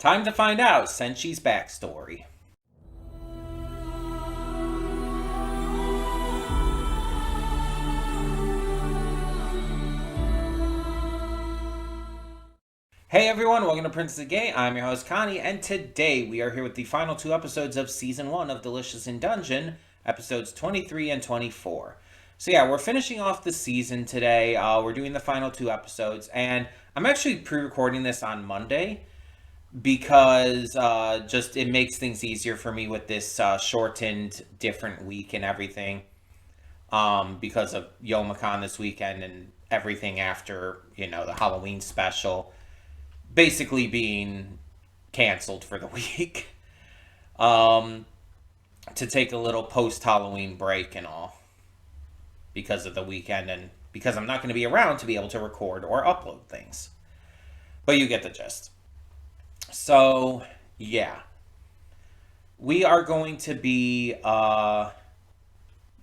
Time to find out Senchi's backstory. Hey everyone, welcome to Princess of Gay. I'm your host Connie, and today we are here with the final two episodes of Season 1 of Delicious in Dungeon, episodes 23 and 24. So yeah, we're finishing off the season today. We're doing the final two episodes, and I'm actually pre-recording this on Monday because just it makes things easier for me with this shortened different week and everything, because of Youmacon this weekend and everything after, the Halloween special basically being canceled for the week, to take a little post-Halloween break and all because of the weekend, and because I'm not going to be around to be able to record or upload things. But you get the gist. So, yeah. We are going to be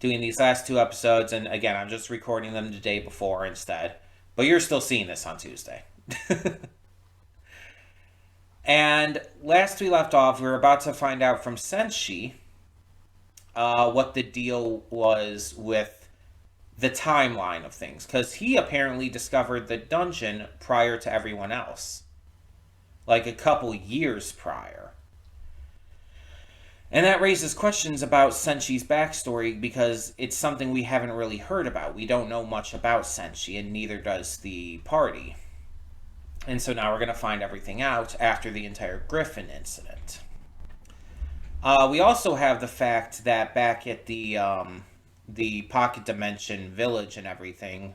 doing these last two episodes, and again, I'm just recording them the day before instead. But you're still seeing this on Tuesday. And last we left off, we were about to find out from Senshi what the deal was with the timeline of things, because he apparently discovered the dungeon prior to everyone else, like a couple years prior. And that raises questions about Senshi's backstory, because it's something we haven't really heard about. We don't know much about Senshi, and neither does the party. And so now we're going to find everything out after the entire Griffin incident. We also have the fact that back at the Pocket Dimension village and everything,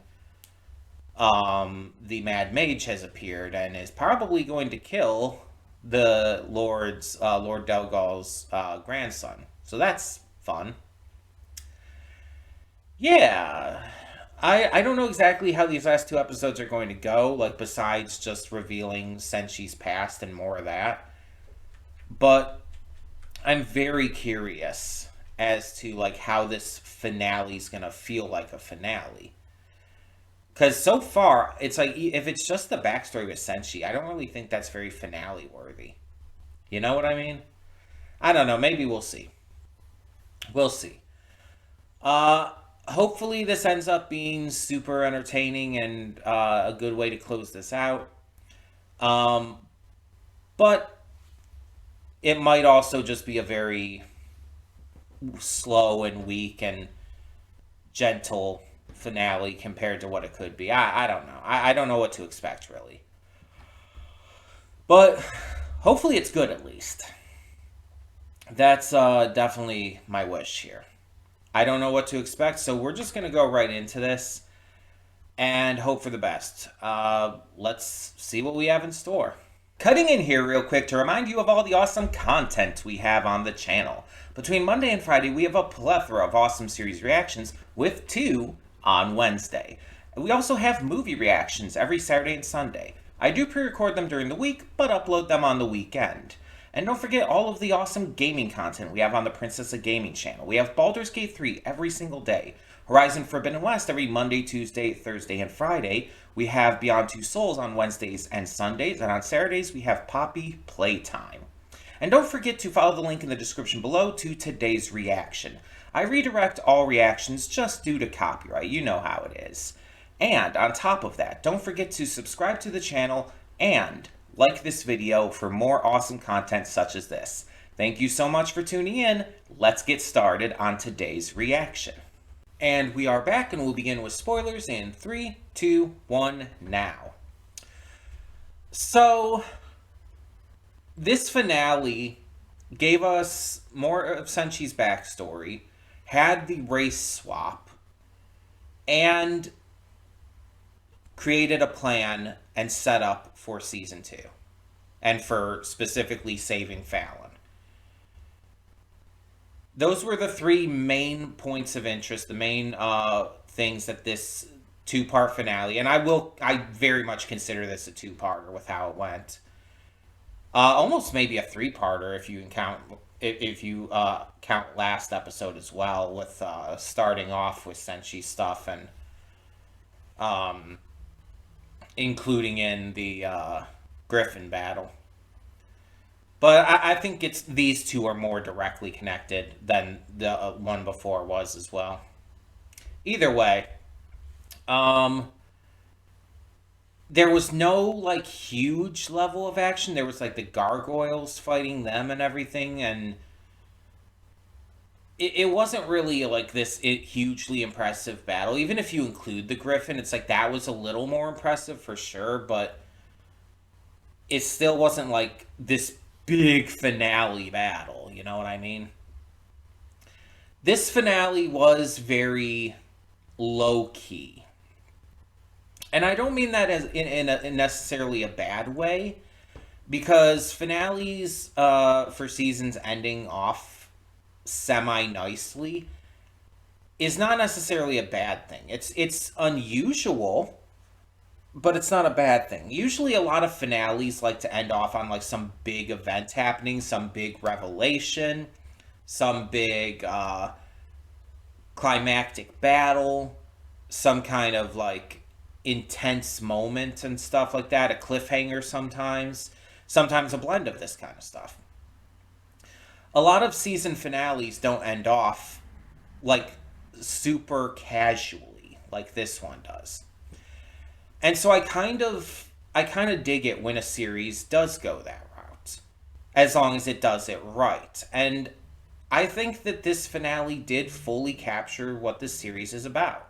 the Mad Mage has appeared and is probably going to kill the Lord Delgal's grandson. So that's fun. Yeah. I don't know exactly how these last two episodes are going to go, like, besides just revealing Senshi's past and more of that. But I'm very curious as to, like, how this finale is going to feel like a finale. Because so far, it's like, if it's just the backstory with Senshi, I don't really think that's very finale worthy. You know what I mean? I don't know. Maybe we'll see. We'll see. Hopefully this ends up being super entertaining and a good way to close this out. But it might also just be a very slow and weak and gentle finale compared to what it could be. I don't know. I don't know what to expect, really. But hopefully it's good, at least. That's definitely my wish here. I don't know what to expect, so we're just going to go right into this and hope for the best. Let's see what we have in store. Cutting in here real quick to remind you of all the awesome content we have on the channel. Between Monday and Friday, we have a plethora of awesome series reactions, with 2 on Wednesday. We also have movie reactions every Saturday and Sunday. I do pre-record them during the week, but upload them on the weekend. And don't forget all of the awesome gaming content we have on the Princess of Gaming channel. We have Baldur's Gate 3 every single day, Horizon Forbidden West every Monday, Tuesday, Thursday, and Friday. We have Beyond Two Souls on Wednesdays and Sundays, and on Saturdays we have Poppy Playtime. And don't forget to follow the link in the description below to today's reaction. I redirect all reactions just due to copyright, you know how it is. And on top of that, don't forget to subscribe to the channel and like this video for more awesome content such as this. Thank you so much for tuning in. Let's get started on today's reaction. And we are back, and we'll begin with spoilers in 3, 2, 1, now. So, this finale gave us more of Senshi's backstory, had the race swap, and created a plan and set up for season 2, and for specifically saving Fallon. Those were the 3 main points of interest, the main things that this 2-part finale, and I very much consider this a 2-parter with how it went. Almost maybe a 3-parter if you count last episode as well, with starting off with Senshi stuff and including in the Griffin battle. But I think it's these two are more directly connected than the one before was as well. Either way, um, there was no like huge level of action. There was like the gargoyles fighting them and everything, and it wasn't really like this hugely impressive battle. Even if you include the Griffin, it's like that was a little more impressive for sure, but it still wasn't like this big finale battle. You know what I mean? This finale was very low key. And I don't mean that as in necessarily a bad way, because finales for seasons ending off semi nicely is not necessarily a bad thing. It's unusual, but it's not a bad thing. Usually a lot of finales like to end off on like some big event happening, some big revelation, some big climactic battle, some kind of like intense moment and stuff like that, a cliffhanger sometimes, sometimes a blend of this kind of stuff. A lot of season finales don't end off like super casually like this one does. And so I kind of dig it when a series does go that route, as long as it does it right. And I think that this finale did fully capture what this series is about.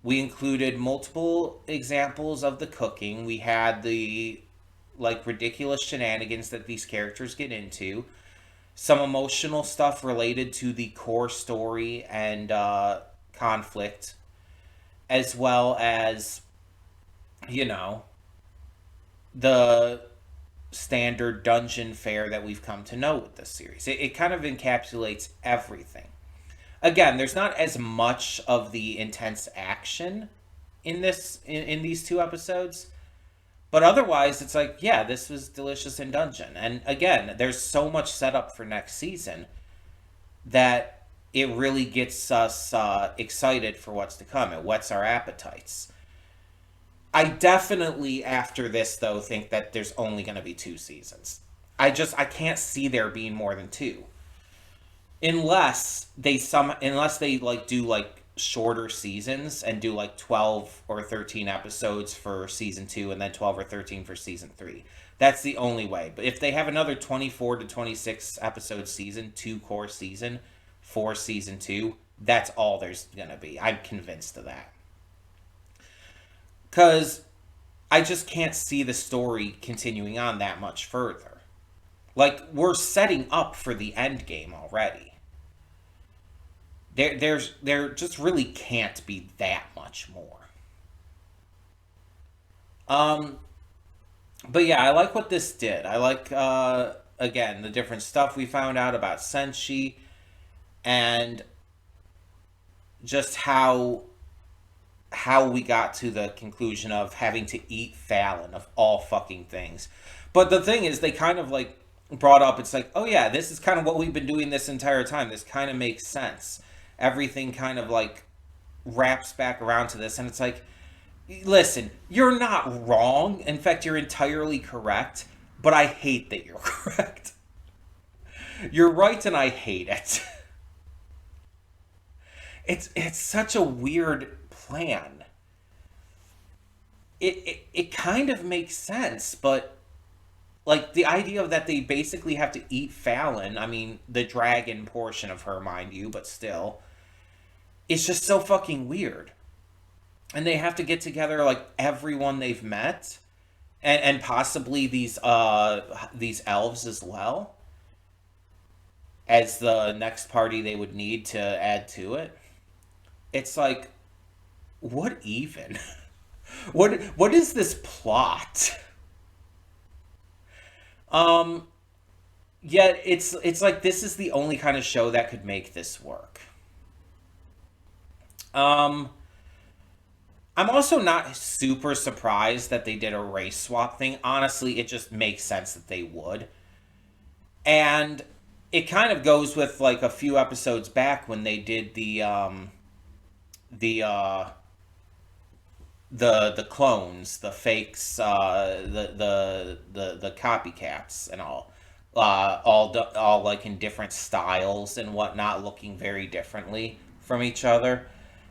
We included multiple examples of the cooking. We had the like ridiculous shenanigans that these characters get into, some emotional stuff related to the core story and conflict, as well as, you know, the standard dungeon fare that we've come to know with this series. It kind of encapsulates everything. Again, there's not as much of the intense action in these two episodes, but otherwise it's like, yeah, this was delicious in dungeon. And again, there's so much setup for next season that it really gets us excited for what's to come. It whets our appetites. I definitely after this though think that there's only going to be two seasons. I can't see there being more than two, unless they like do like shorter seasons and do like 12 or 13 episodes for season 2 and then 12 or 13 for season 3. That's the only way. But if they have another 24 to 26 episode season, 2 core season for season 2, that's all there's going to be. I'm convinced of that. Cuz I just can't see the story continuing on that much further. Like we're setting up for the end game already. There just really can't be that much more. Um, but yeah, I like what this did. I like again the different stuff we found out about Senshi and just how we got to the conclusion of having to eat Fallon of all fucking things. But the thing is, they kind of like brought up, it's like, oh yeah, this is kind of what we've been doing this entire time. This kind of makes sense. Everything kind of like wraps back around to this, and it's like, listen, you're not wrong. In fact, you're entirely correct, but I hate that you're correct. You're right, and I hate it. It's such a weird plan. It kind of makes sense, but like the idea of that they basically have to eat Fallon, I mean, the dragon portion of her, mind you, but still, it's just so fucking weird. And they have to get together like everyone they've met and possibly these elves as well as the next party they would need to add to it. It's like, what even? What is this plot? Um Yet it's like this is the only kind of show that could make this work. Um I'm also not super surprised that they did a race swap thing. Honestly, it just makes sense that they would. And it kind of goes with like a few episodes back when they did the the clones, the fakes, the copycats and all. all like in different styles and whatnot, looking very differently from each other.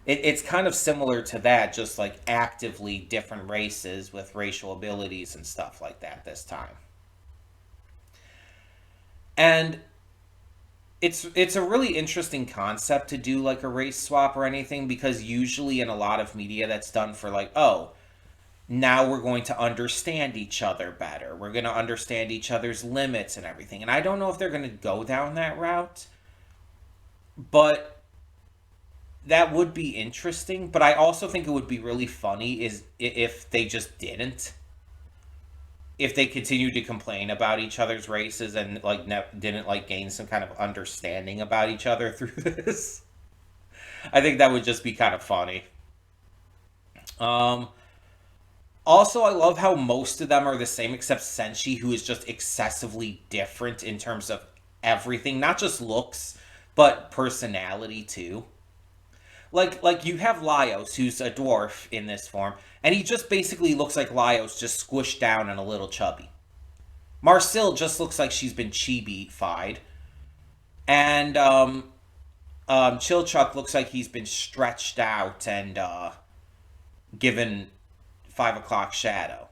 It's kind of similar to that, just like actively different races with racial abilities and stuff like that this time. And it's a really interesting concept to do like a race swap or anything, because usually in a lot of media that's done for like, oh, now we're going to understand each other better. We're going to understand each other's limits and everything. And I don't know if they're going to go down that route, but that would be interesting. But I also think it would be really funny is if they just didn't. If they continued to complain about each other's races and like didn't like gain some kind of understanding about each other through this. I think that would just be kind of funny. Um, Also, I love how most of them are the same except Senshi, who is just excessively different in terms of everything, not just looks, but personality too. Like you have Laios, who's a dwarf in this form, and he just basically looks like Laios, just squished down and a little chubby. Marcel just looks like she's been chibi-fied, and Chilchuck looks like he's been stretched out and given 5 o'clock shadow.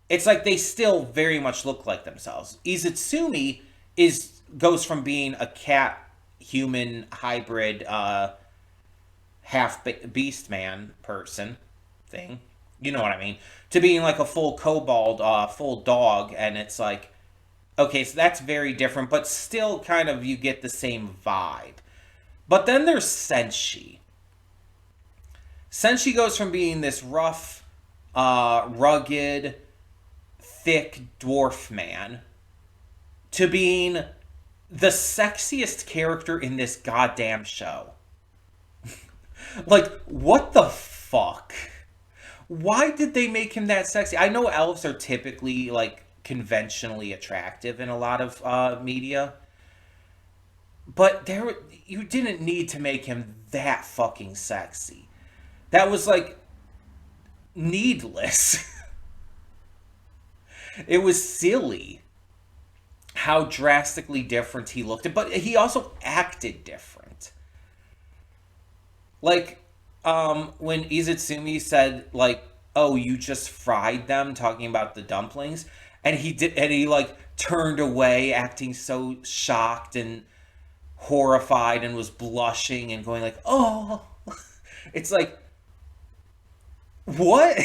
It's like they still very much look like themselves. Izutsumi is goes from being a cat human hybrid half beast man person thing, you know what I mean, to being like a full kobold, full dog, and it's like, okay, so that's very different, but still kind of you get the same vibe. But then there's Senshi. Senshi goes from being this rough, rugged, thick dwarf man to being the sexiest character in this goddamn show. Like, what the fuck? Why did they make him that sexy? I know elves are typically, like, conventionally attractive in a lot of media, but you didn't need to make him that fucking sexy. That was, like, needless. It was silly how drastically different he looked, but he also acted different. Like, when Izutsumi said, like, "Oh, you just fried them," talking about the dumplings, and he like turned away, acting so shocked and horrified, and was blushing and going like, "Oh," it's like, what?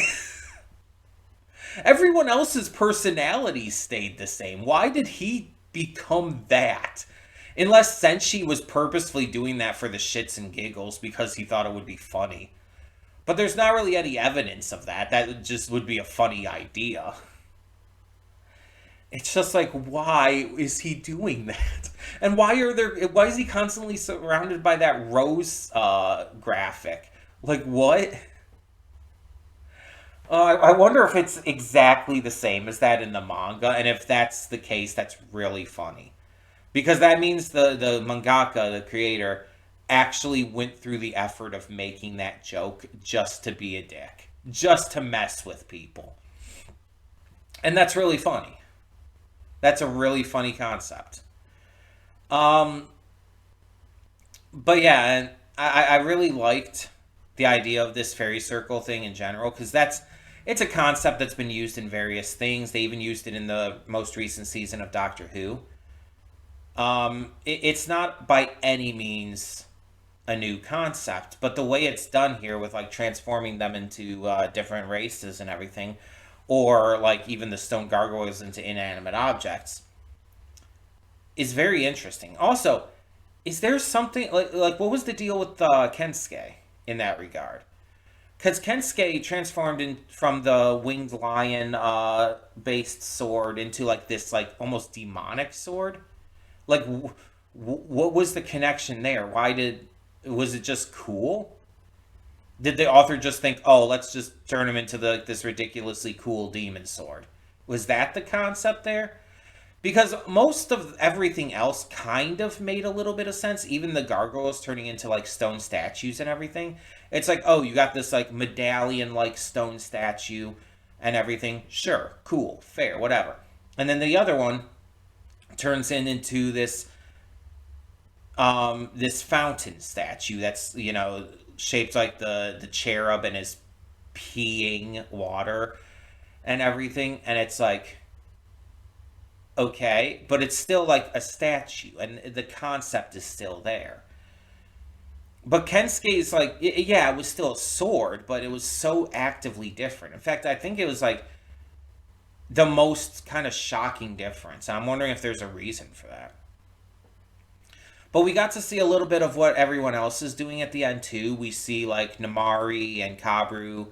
Everyone else's personality stayed the same. Why did he become that? Unless Senshi was purposefully doing that for the shits and giggles because he thought it would be funny. But there's not really any evidence of that. That just would be a funny idea. It's just like, why is he doing that? And why is he constantly surrounded by that rose graphic? Like, what? I wonder if it's exactly the same as that in the manga, and if that's the case, that's really funny. Because that means the mangaka, the creator, actually went through the effort of making that joke just to be a dick. Just to mess with people. And that's really funny. That's a really funny concept. Um, but yeah, and I really liked the idea of this fairy circle thing in general, because it's a concept that's been used in various things. They even used it in the most recent season of Doctor Who. It's not by any means a new concept, but the way it's done here with like transforming them into different races and everything, or like even the stone gargoyles into inanimate objects, is very interesting. Also, is there something like what was the deal with Kensuke in that regard? Because Kensuke transformed in from the winged lion based sword into like this like almost demonic sword. Like, what was the connection there? Was it just cool? Did the author just think, oh, let's just turn him into this ridiculously cool demon sword? Was that the concept there? Because most of everything else kind of made a little bit of sense. Even the gargoyles turning into like stone statues and everything. It's like, oh, you got this like medallion like stone statue and everything. Sure, cool, fair, whatever. And then the other one, turns into this fountain statue that's, shaped like the cherub and is peeing water and everything, and it's like, okay, but it's still like a statue and the concept is still there. But Kensuke is like, yeah, it was still a sword, but it was so actively different. In fact, I think it was like the most kind of shocking difference. I'm wondering if there's a reason for that. But we got to see a little bit of what everyone else is doing at the end too. We see like Namari and Kabru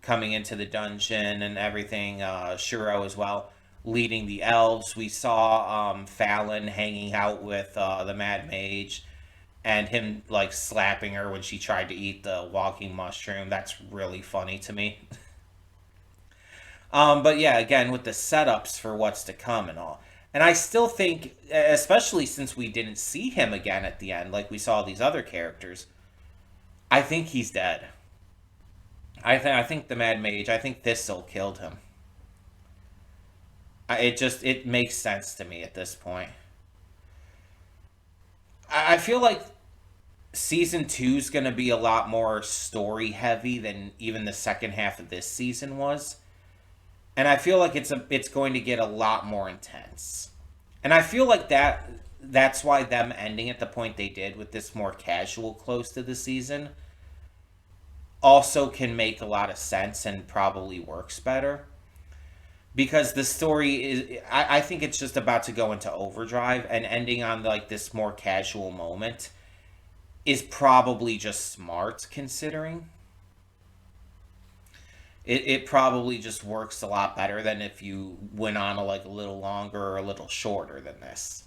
coming into the dungeon and everything. Shuro as well, leading the elves. We saw Fallon hanging out with the Mad Mage, and him like slapping her when she tried to eat the walking mushroom. That's really funny to me. But yeah, again, with the setups for what's to come and all. And I still think, especially since we didn't see him again at the end, like we saw these other characters, I think he's dead. I think the Mad Mage, I think Thistle killed him. It makes sense to me at this point. I feel like season two is going to be a lot more story heavy than even the second half of this season was, and I feel like it's going to get a lot more intense. And I feel like that's why them ending at the point they did with this more casual close to the season also can make a lot of sense and probably works better, because the story is, I think it's just about to go into overdrive, and ending on like this more casual moment is probably just smart, considering it probably just works a lot better than if you went on like a little longer or a little shorter than this.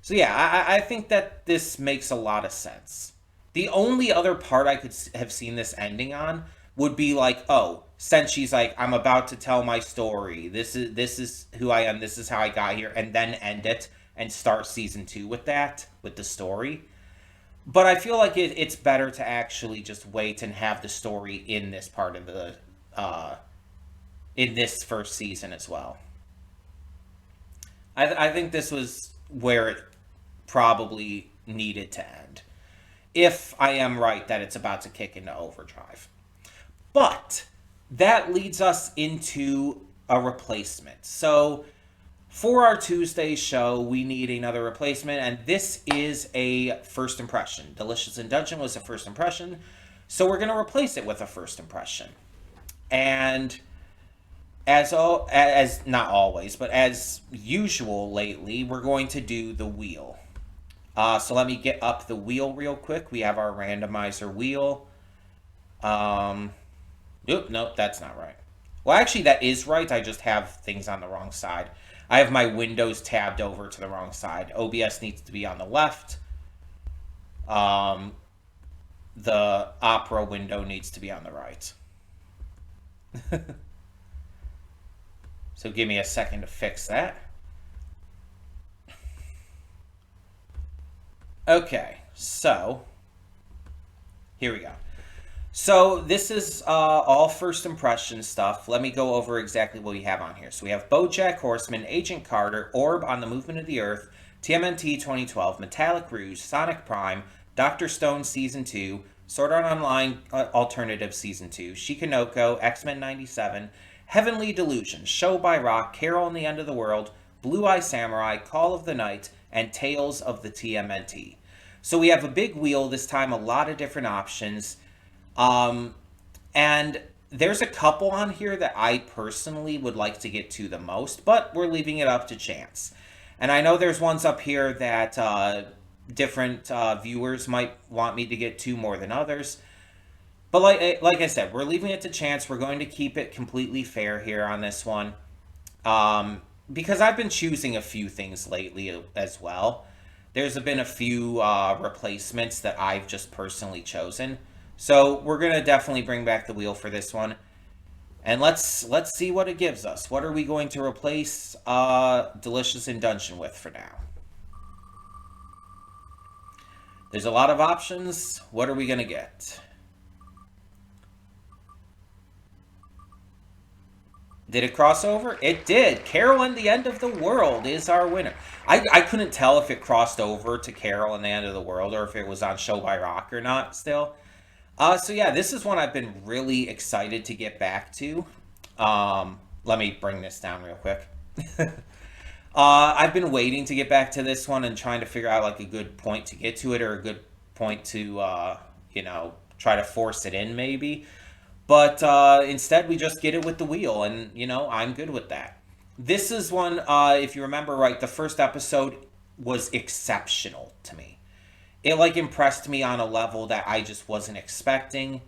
So yeah, I think that this makes a lot of sense. The only other part I could have seen this ending on would be like, oh, Senchi's like, I'm about to tell my story. This is who I am. This is how I got here, and then end it and start season two with that, with the story. But I feel like it's better to actually just wait and have the story in this part of the uh, in this first season as well. I think this was where it probably needed to end, if I am right that it's about to kick into overdrive. But that leads us into a replacement. So for our Tuesday show, we need another replacement, and this is a first impression. Delicious in Dungeon was a first impression, so we're going to replace it with a first impression. And as not always, but as usual lately, we're going to do the wheel. So let me get up the wheel real quick. We have our randomizer wheel. Um, nope, that's not right. Well, actually, that is right. I just have things on the wrong side. I have my windows tabbed over to the wrong side. OBS needs to be on the left. Um, the Opera window needs to be on the right. So give me a second to fix that. Okay, so here we go. So this is all first impression stuff. Let me go over exactly what we have on here. So we have BoJack Horseman, Agent Carter, Orb on the Movement of the Earth, TMNT 2012, Metallic Rouge, Sonic Prime, Doctor Stone Season 2, Sword Art Online Alternative Season 2, Shikanoko, X-Men 97, Heavenly Delusion, Show by Rock, Carol and the End of the World, Blue Eye Samurai, Call of the Night, and Tales of the TMNT. So we have a big wheel this time, a lot of different options. And there's a couple on here that I personally would like to get to the most, but we're leaving it up to chance. And I know there's ones up here that different viewers might want me to get to more than others. But like I said, we're leaving it to chance. We're going to keep it completely fair here on this one. Because I've been choosing a few things lately as well. There's been a few replacements that I've just personally chosen. So we're going to definitely bring back the wheel for this one. And let's see what it gives us. What are we going to replace Delicious in Dungeon with for now? There's a lot of options. What are we going to get? Did it cross over? It did. Carol and the End of the World is our winner. I couldn't tell if it crossed over to Carol and the End of the World or if it was on Show by Rock or not still. So yeah, this is one I've been really excited to get back to. Let me bring this down real quick. I've been waiting to get back to this one and trying to figure out like a good point to get to it or a good point to, try to force it in maybe. But instead, we just get it with the wheel, and I'm good with that. This is one, if you remember right, the first episode was exceptional to me. It like impressed me on a level that I just wasn't expecting,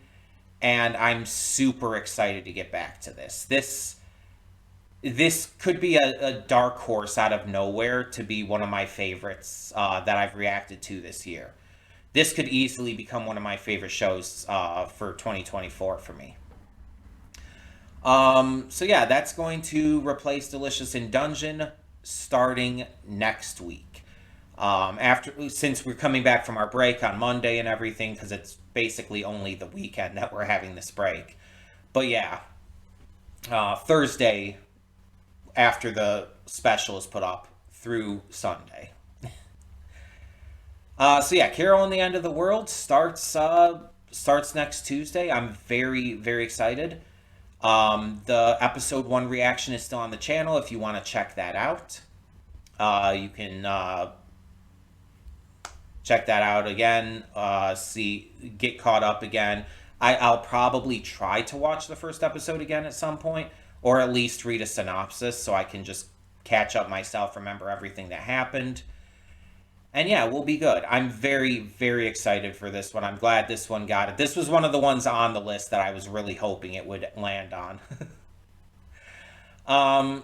and I'm super excited to get back to this. This could be a dark horse out of nowhere to be one of my favorites that I've reacted to this year. This could easily become one of my favorite shows for 2024 for me. So yeah, that's going to replace Delicious in Dungeon starting next week. Since we're coming back from our break on Monday and everything, because it's basically only the weekend that we're having this break. But yeah, Thursday after the special is put up through Sunday. So yeah, Carol and the End of the World starts next Tuesday. I'm very very excited. The episode one reaction is still on the channel if you want to check that out. You can check that out again. Get caught up again. I'll probably try to watch the first episode again at some point, or at least read a synopsis so I can just catch up myself, remember everything that happened. And yeah, we'll be good. I'm very, very excited for this one. I'm glad this one got it. This was one of the ones on the list that I was really hoping it would land on. um,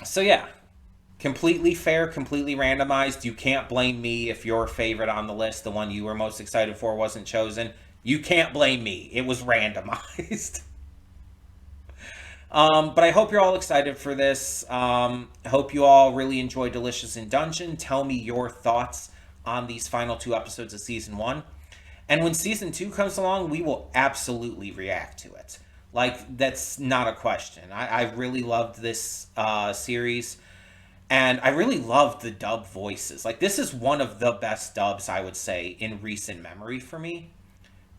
so yeah, completely fair, completely randomized. You can't blame me if your favorite on the list, the one you were most excited for, wasn't chosen. You can't blame me. It was randomized. But I hope you're all excited for this. I hope you all really enjoy Delicious in Dungeon. Tell me your thoughts on these final two episodes of season one. And when season two comes along, we will absolutely react to it. Like, that's not a question. I really loved this series. And I really loved the dub voices. Like, this is one of the best dubs, I would say, in recent memory for me.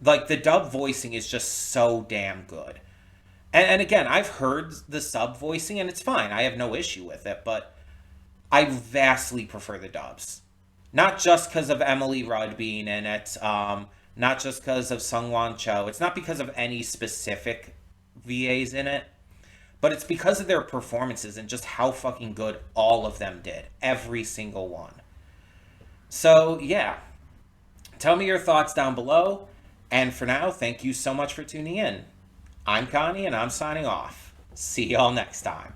Like, the dub voicing is just so damn good. And again, I've heard the sub voicing, and it's fine. I have no issue with it, but I vastly prefer the dubs. Not just because of Emily Rudd being in it, not just because of Sungwon Cho. It's not because of any specific VAs in it, but it's because of their performances and just how fucking good all of them did. Every single one. So, yeah. Tell me your thoughts down below. And for now, thank you so much for tuning in. I'm Connie, and I'm signing off. See y'all next time.